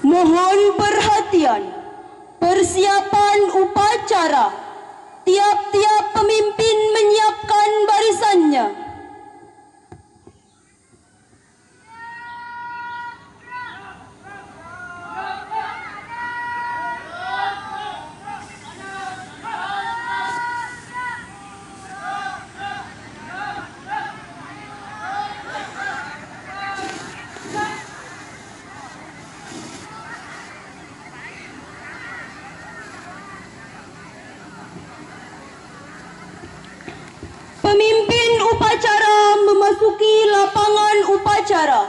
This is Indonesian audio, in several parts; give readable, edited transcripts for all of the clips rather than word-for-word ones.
Mohon perhatian. Persiapan upacara. Tiap-tiap pemimpin menyiapkan barisannya. Pemimpin upacara memasuki lapangan upacara.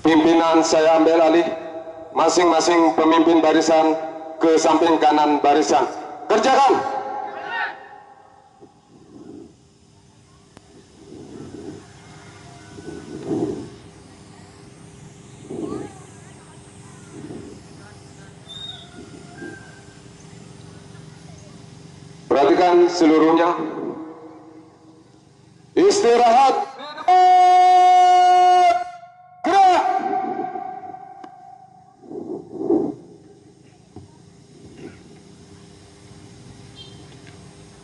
Pimpinan saya ambil alih, masing-masing pemimpin barisan ke samping kanan barisan. Kerjakan! Perhatikan seluruhnya. Istirahat. Gerak.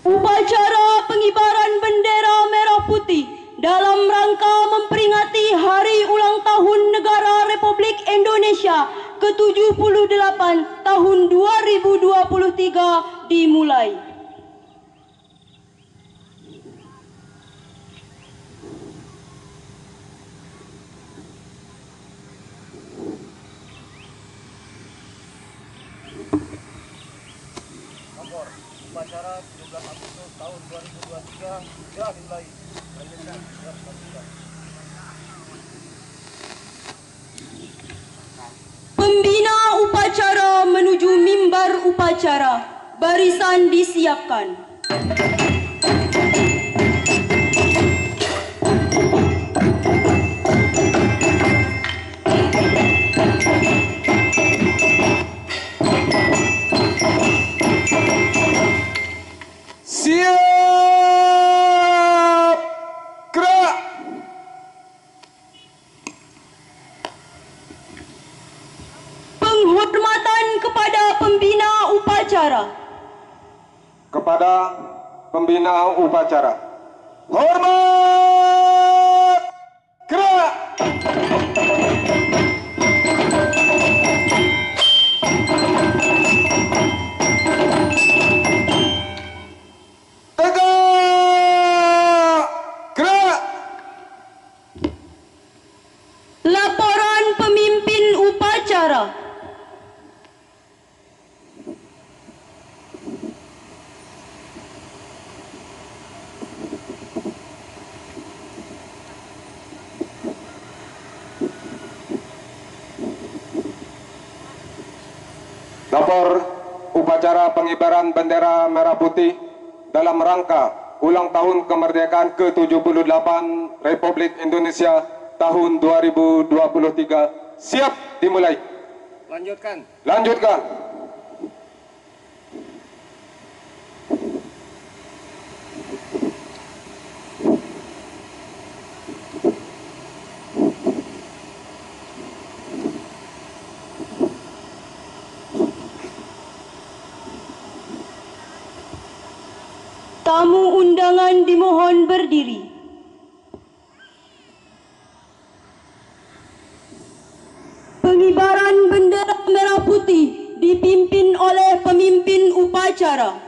Upacara pengibaran bendera merah putih dalam rangka memperingati Hari Ulang Tahun Negara Republik Indonesia ke-78 tahun 2023 dimulai. Upacara 17 Agustus tahun 2023 sudah dimulai. Lanjutkan. Pembina upacara menuju mimbar upacara. Barisan disiapkan. Siap! Gerak! Penghormatan kepada pembina upacara. Kepada pembina upacara. Hormat! Gerak! Tegak! Gerak! Laporan pemimpin upacara. Lapor upacara pengibaran bendera merah putih dalam rangka ulang tahun kemerdekaan ke-78 Republik Indonesia tahun 2023 siap dimulai. Lanjutkan. Lanjutkan. Tamu undangan dimohon berdiri. Pengibaran bendera merah putih dipimpin oleh pemimpin upacara.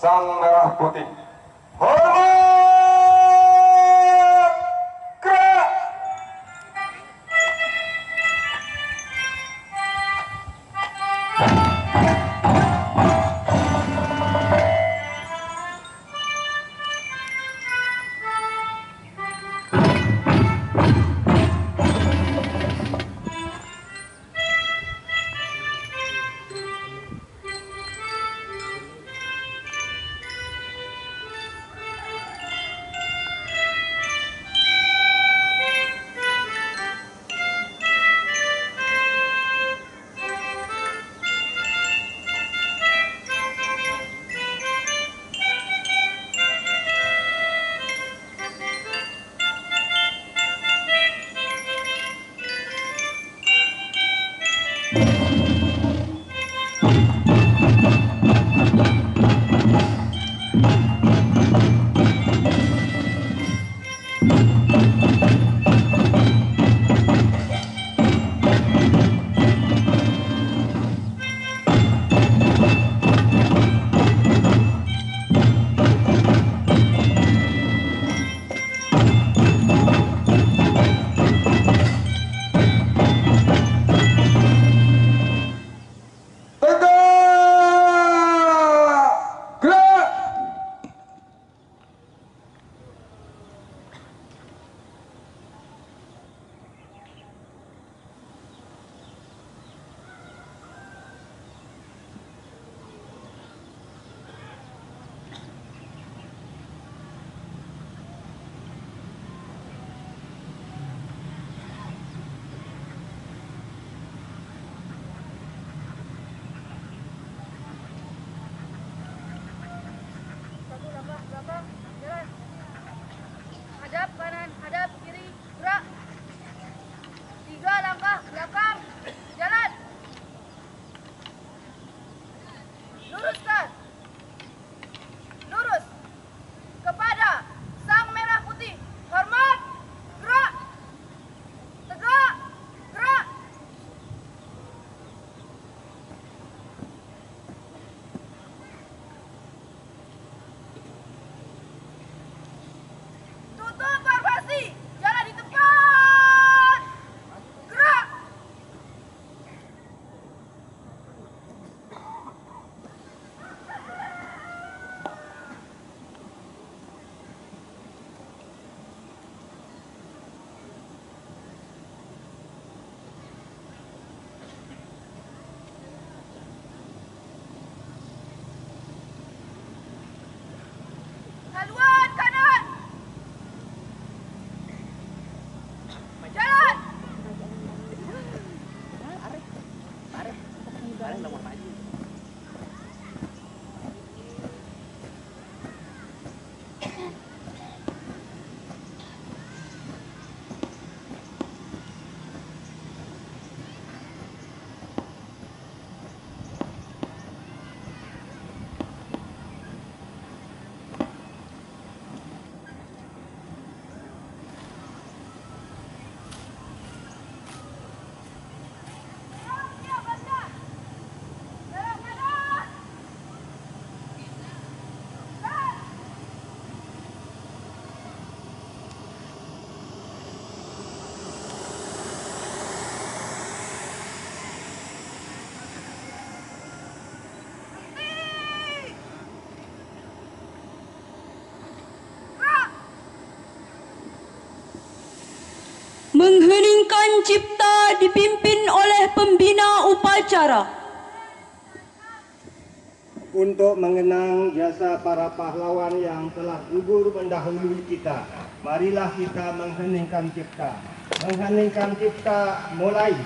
Sang Merah Putih. Hormat! Gerak! Belakang, jalan. Hadap kanan, hadap kiri, gerak. 3 langkah belakang, jalan. Luruskan. Lurus. Kepada Sang Merah Putih. Hormat. Gerak. Tegak. Gerak. Tutup formasi. Jalan di depan. Gerak. Haluan kanan. Jalan. Siap, Banda. Jalan kanan. Jalan. Berhenti. Gerak. Mengheningkan cipta dipimpin oleh pembina upacara. Untuk mengenang jasa para pahlawan yang telah gugur mendahului kita, marilah kita mengheningkan cipta. Mengheningkan cipta mulai.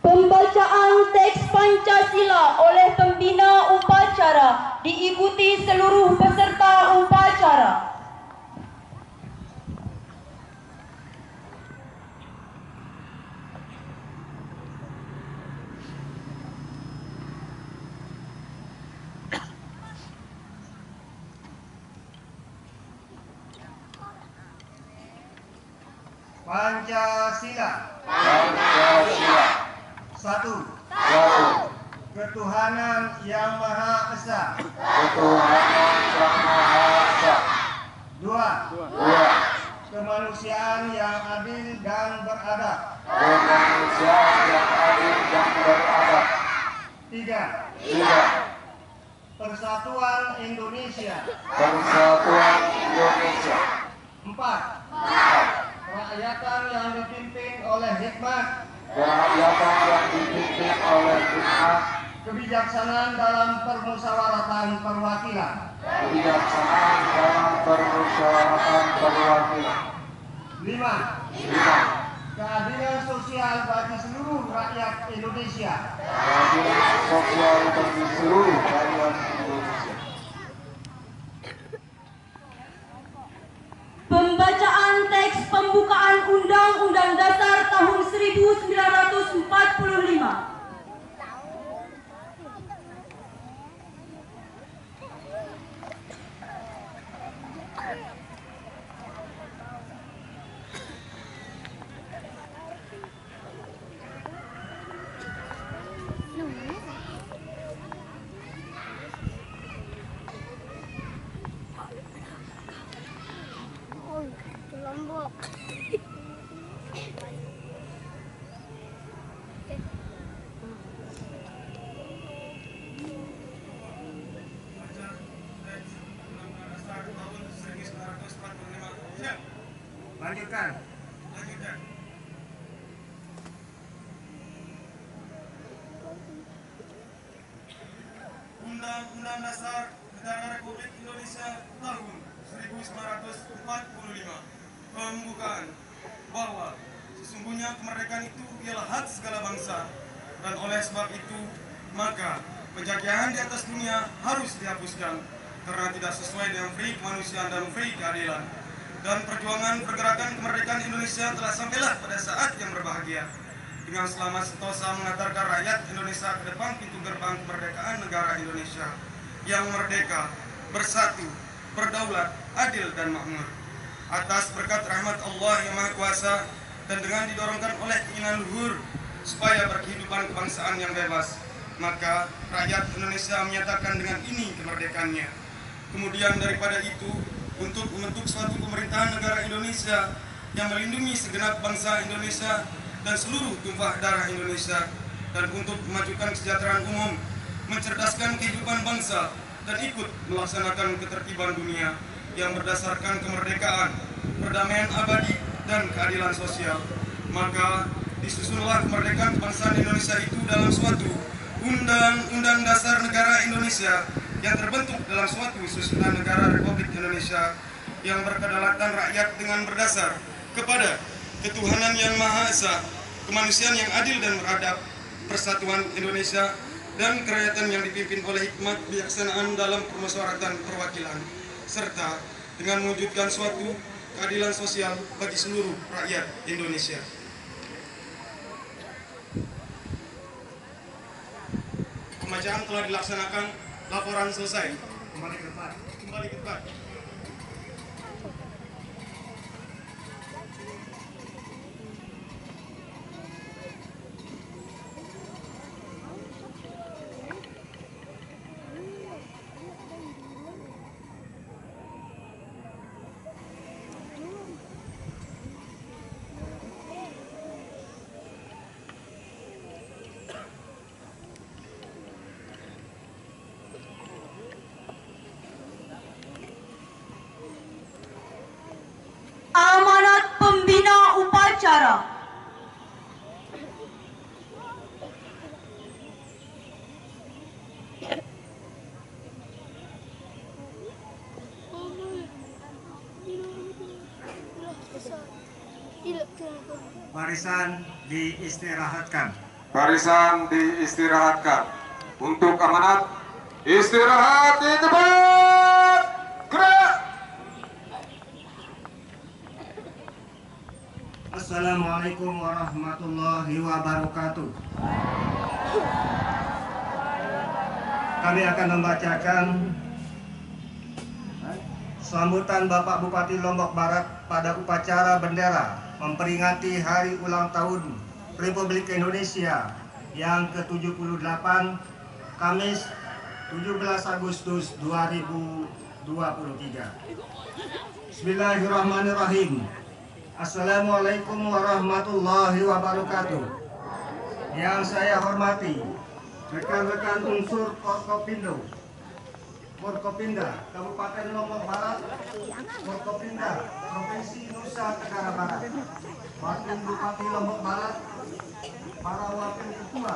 Pembacaan teks Pancasila oleh pembina upacara diikuti seluruh peserta upacara. Pancasila. Satu. Ketuhanan Yang Maha Esa. Dua. Kemanusiaan yang adil dan beradab. Tiga. Persatuan Indonesia. Empat. Kerakyatan yang dipimpin oleh hikmat. Kebijaksanaan dalam permusyawaratan perwakilan. Lima. Keadilan sosial bagi seluruh rakyat Indonesia. Pembacaan teks pembukaan Undang-Undang Dasar tahun 1945. Lombok. Lanjutkan. Undang-Undang Dasar Negara Republik Indonesia tahun 1945 pembukaan bahwa sesungguhnya kemerdekaan itu ialah hak segala bangsa, dan oleh sebab itu maka penjajahan di atas dunia harus dihapuskan karena tidak sesuai dengan free kemanusiaan dan free keadilan. Dan perjuangan pergerakan kemerdekaan Indonesia telah sampailah pada saat yang berbahagia dengan selamat sentosa mengantarkan rakyat Indonesia ke depan pintu gerbang kemerdekaan negara Indonesia yang merdeka, bersatu, berdaulat, adil dan makmur. Atas berkat rahmat Allah yang Maha Kuasa dan dengan didorongkan oleh keinginan luhur supaya berkehidupan kebangsaan yang bebas, maka rakyat Indonesia menyatakan dengan ini kemerdekaannya. Kemudian daripada itu, untuk membentuk suatu pemerintahan negara Indonesia yang melindungi segenap bangsa Indonesia dan seluruh tumpah darah Indonesia, dan untuk memajukan kesejahteraan umum, mencerdaskan kehidupan bangsa, dan ikut melaksanakan ketertiban dunia yang berdasarkan kemerdekaan, perdamaian abadi, dan keadilan sosial. Maka disusunlah kemerdekaan kebangsaan Indonesia itu dalam suatu Undang-Undang Dasar Negara Indonesia yang terbentuk dalam suatu susunan negara Republik Indonesia yang berkedaulatan rakyat dengan berdasar kepada ketuhanan yang Maha Esa, kemanusiaan yang adil dan beradab, persatuan Indonesia, dan kerakyatan yang dipimpin oleh hikmat kebijaksanaan dalam permusyawaratan perwakilan, serta dengan mewujudkan suatu keadilan sosial bagi seluruh rakyat Indonesia. Pembacaan telah dilaksanakan, laporan selesai. Kembali ke tempat. Amanat pembina upacara. Barisan diistirahatkan. Barisan diistirahatkan. Untuk amanat, istirahat di tempat. Gerak. Assalamualaikum warahmatullahi wabarakatuh. Kami akan membacakan sambutan Bapak Bupati Lombok Barat pada upacara bendera memperingati Hari Ulang Tahun Republik Indonesia yang ke-78 Kamis 17 Agustus 2023. Bismillahirrahmanirrahim. Assalamualaikum warahmatullahi wabarakatuh. Yang saya hormati rekan-rekan unsur Forkopimda Kabupaten Lombok Barat, Forkopimda Provinsi Nusa Tenggara Barat, Wakil Bupati Lombok Barat, para wakil ketua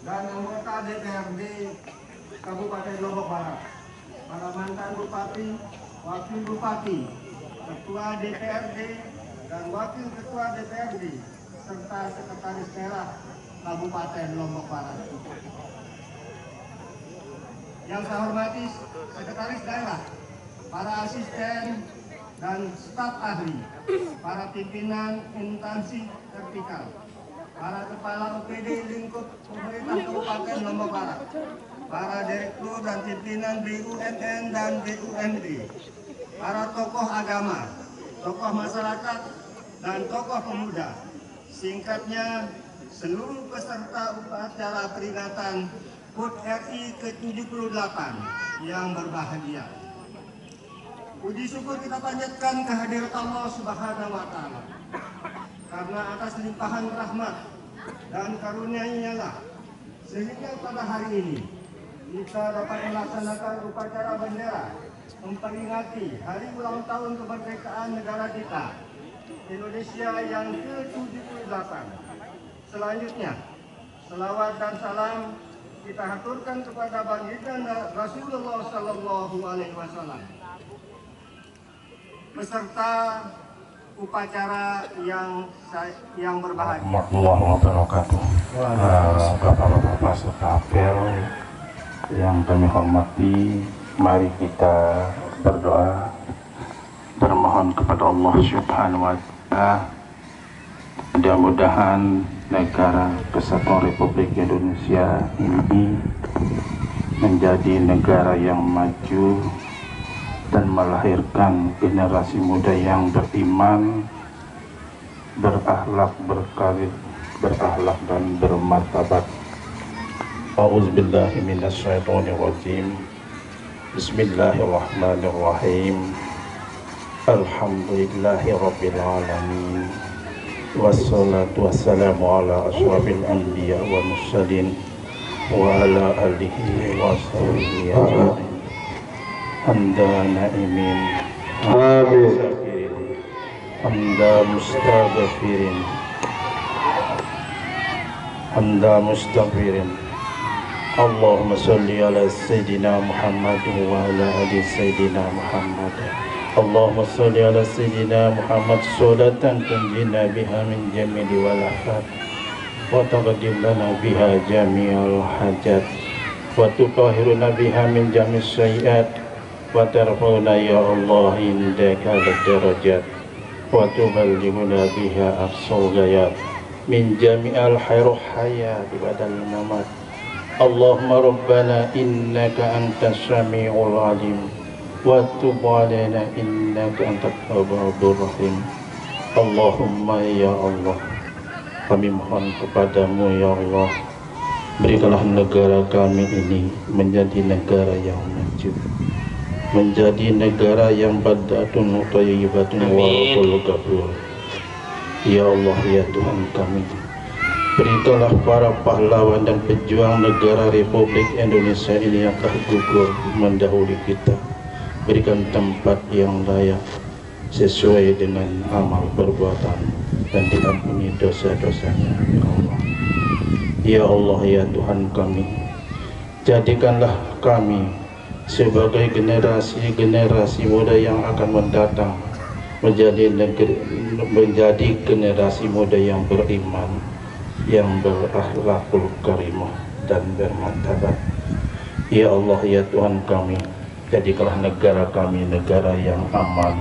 dan anggota DPRD Kabupaten Lombok Barat, para mantan bupati, wakil bupati, ketua DPRD dan wakil ketua DPRD serta sekretaris daerah Kabupaten Lombok Barat. Yang saya hormati sekretaris daerah, para asisten dan staf ahli, para pimpinan instansi vertikal, para kepala OPD lingkup pemerintah Kabupaten Lombok Barat, para direktur dan pimpinan BUMN dan BUMD, para tokoh agama, tokoh masyarakat, dan tokoh pemuda. Singkatnya, seluruh peserta upacara peringatan HUT RI ke-78 yang berbahagia. Puji syukur kita panjatkan kehadirat Allah Subhanahu wa Ta'ala, karena atas limpahan rahmat dan karunia-Nya lah sehingga pada hari ini kita dapat melaksanakan upacara bendera memperingati Hari Ulang Tahun Kemerdekaan negara kita Indonesia yang ke-78. Selanjutnya, selawat dan salam kita haturkan kepada baginda Rasulullah Sallallahu Alaihi Wasallam beserta upacara yang berbahagia. Warahmatullahi wabarakatuh. Bapak-bapak sekalian yang kami hormati, mari kita berdoa bermohon kepada Allah Subhanahu wa Ta'ala. Mudah-mudahan negara Kesatuan Republik Indonesia ini menjadi negara yang maju dan melahirkan generasi muda yang beriman, berakhlak, berkarir, berakhlak dan bermartabat. A'udzubillahi minasyaitonirrajim. Bismillahirrahmanirrahim. Alhamdulillahi rabbil alamin. Wassalatu wassalamu ala asyrafil anbiya wa mursalin wa ala alihi wa sahbihi ajma'in. Hamda na'imin, amin, hamda mustaghfirin, hamda mustaghfirin. Allahumma salli ala Sayyidina Muhammad wa ala ali Sayyidina Muhammad. Allahumma salli ala Sayyidina Muhammad salatan tunjina biha min jamili wal afat wa taqdim lana biha jami'al hajat wa tutahhiruna biha min jami'is sayyi'at wa tarfa'una ya Allah indaka darajat wa tuballighuna biha aqsal ghayat min jami'al hayat badal mamat. Allahumma rabbana innaka antas sami'ul alim wa tub alaina innaka antat tawwabur rahim. Allahumma ya Allah, kami mohon kepadamu ya Allah, berikanlah negara kami ini menjadi negara yang maju, menjadi negara yang badatun thayyibatun wa rabbul ghafur. Ya Allah ya Tuhan kami, berikanlah para pahlawan dan pejuang negara Republik Indonesia ini yang telah gugur mendahului kita, berikan tempat yang layak sesuai dengan amal perbuatan dan diampuni dosa-dosanya ya Allah. Ya Allah ya Tuhan kami, jadikanlah kami sebagai generasi muda yang akan mendatang menjadi generasi muda yang beriman, yang berakhlakul karimah dan bermartabat. Ya Allah, ya Tuhan kami, jadikanlah negara kami negara yang aman,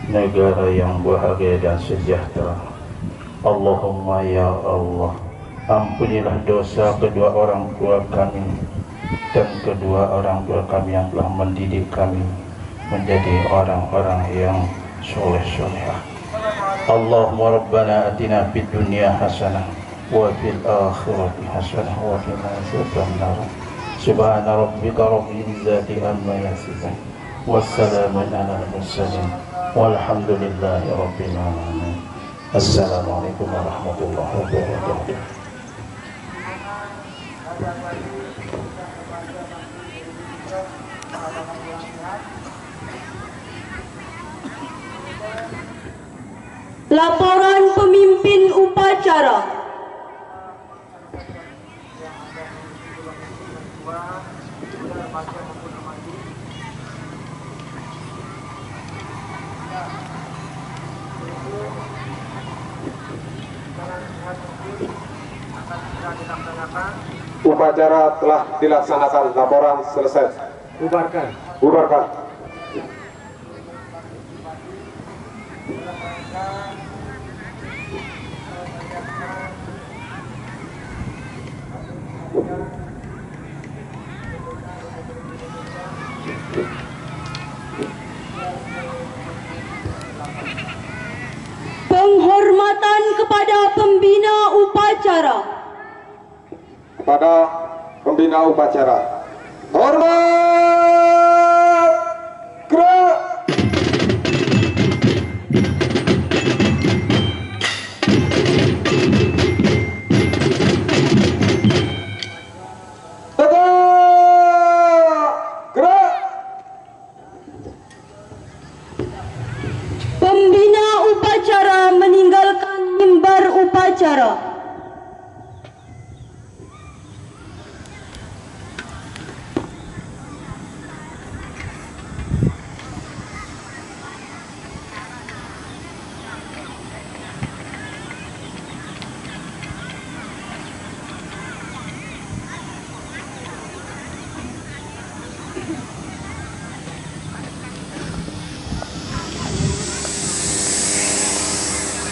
negara yang bahagia dan sejahtera. Allahumma ya Allah, ampunilah dosa kedua orang tua kami dan kedua orang tua kami yang telah mendidik kami menjadi orang-orang yang soleh-solehah. Allahumma rabbana atina fid dunya hasanah wa fil akhirati hasanah wa qina adzabannar. Subhana rabbika rabbil izzati amma yasifun wassalamun alal mursalin walhamdulillahi rabbil alamin. Assalamualaikum warahmatullahi wabarakatuh. Laporan pemimpin upacara. Upacara telah dilaksanakan. Laporan selesai. Bubarkan. Bubarkan. Penghormatan kepada pembina upacara. Kepada pembina upacara. Hormat! Gerak! Tegak! Gerak! Pembina upacara meninggalkan mimbar upacara.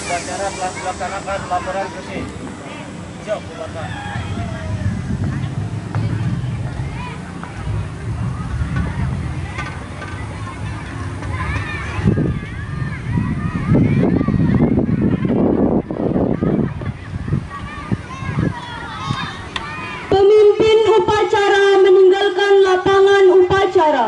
Upacara telah dilaksanakan. Laporan bersih. Siap, bubarkan. Pemimpin upacara meninggalkan lapangan upacara.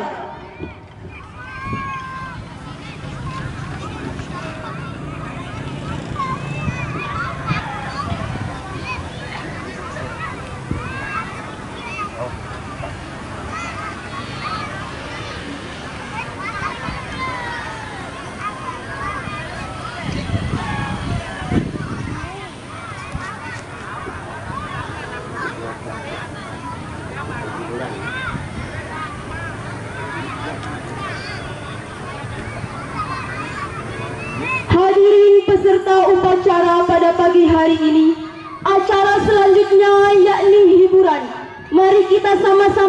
Hadirin peserta upacara pada pagi hari ini, acara selanjutnya yakni hiburan. Mari kita sama-sama